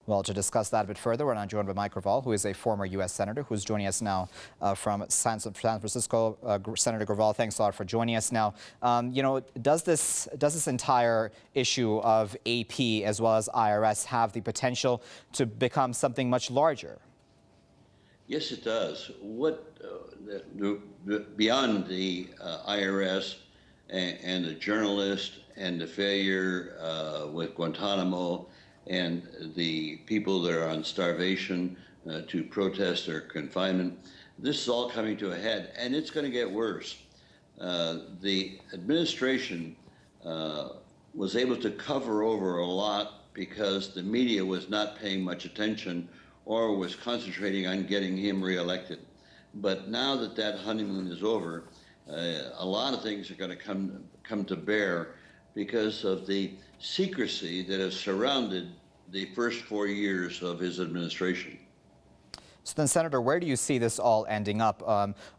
Well, to discuss that a bit further, we're now joined by Mike Graval, who is a former U.S. Senator, who's joining us now from San Francisco. Senator Graval, thanks a lot for joining us now. Does this entire issue of AP as well as IRS have the potential to become something much larger? Yes, it does. Beyond the IRS and the journalist and the failure with Guantanamo and the people that are on starvation to protest their confinement, this is all coming to a head, and it's going to get worse. The administration was able to cover over a lot because the media was not paying much attention or was concentrating on getting him reelected. But now that that honeymoon is over, a lot of things are going to come to bear because of the secrecy that has surrounded the first 4 years of his administration. So then, Senator, where do you see this all ending up?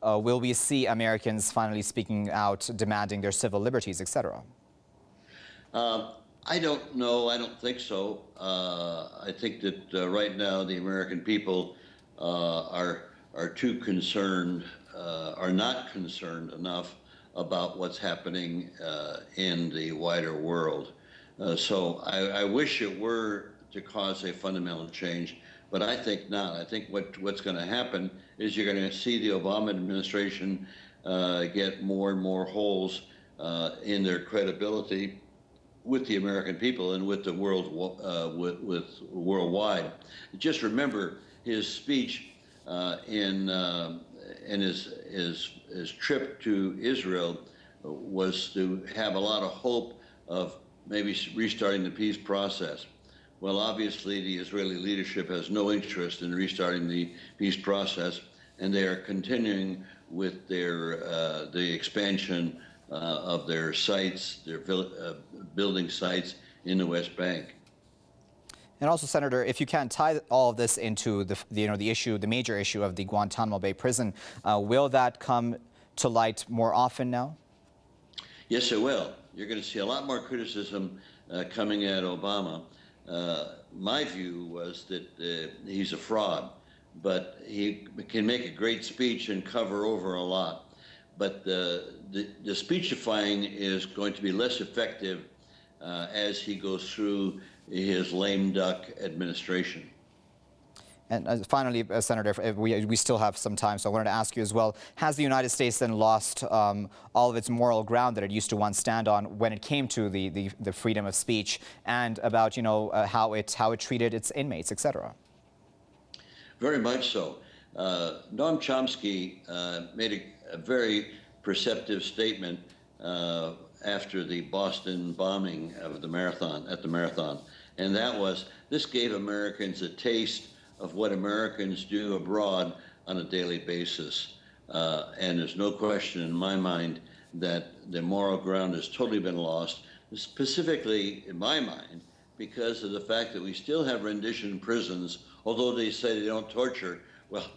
Will we see Americans finally speaking out, demanding their civil liberties, etc.? I don't know. I don't think so. I think that right now the American people are too concerned, are not concerned enough about what's happening in the wider world. So I wish it were to cause a fundamental change, but I think not. I think what's going to happen is you're going to see the Obama administration get more and more holes in their credibility with the American people and with the world, worldwide. Just remember his speech in his trip to Israel was to have a lot of hope of maybe restarting the peace process. Well, obviously, the Israeli leadership has no interest in restarting the peace process, and they are continuing with their the expansion of their sites, their building sites in the West Bank. And also, Senator, if you can tie all of this into the major issue of the Guantanamo Bay prison, will that come to light more often now? Yes, it will. You're going to see a lot more criticism coming at Obama. My view was that he's a fraud, but he can make a great speech and cover over a lot. But the speechifying is going to be less effective as he goes through his lame duck administration. And finally, Senator, we still have some time, so I wanted to ask you as well, has the United States then lost all of its moral ground that it used to once stand on when it came to the freedom of speech and about, how it treated its inmates, etc.? Very much so. Noam Chomsky made a very perceptive statement after the Boston bombing of the marathon, and that was, this gave Americans a taste of what Americans do abroad on a daily basis. And there's no question in my mind that the moral ground has totally been lost, specifically in my mind, because of the fact that we still have rendition prisons, although they say they don't torture. Well,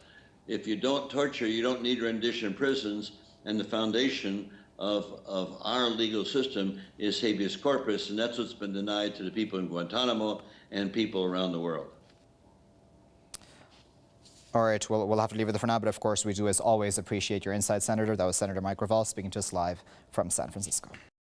if you don't torture, you don't need rendition prisons, and the foundation of our legal system is habeas corpus, and that's what's been denied to the people in Guantanamo and people around the world. All right, well, we'll have to leave it there for now, but of course we do, as always, appreciate your insight, Senator. That was Senator Mike Graval speaking to us live from San Francisco.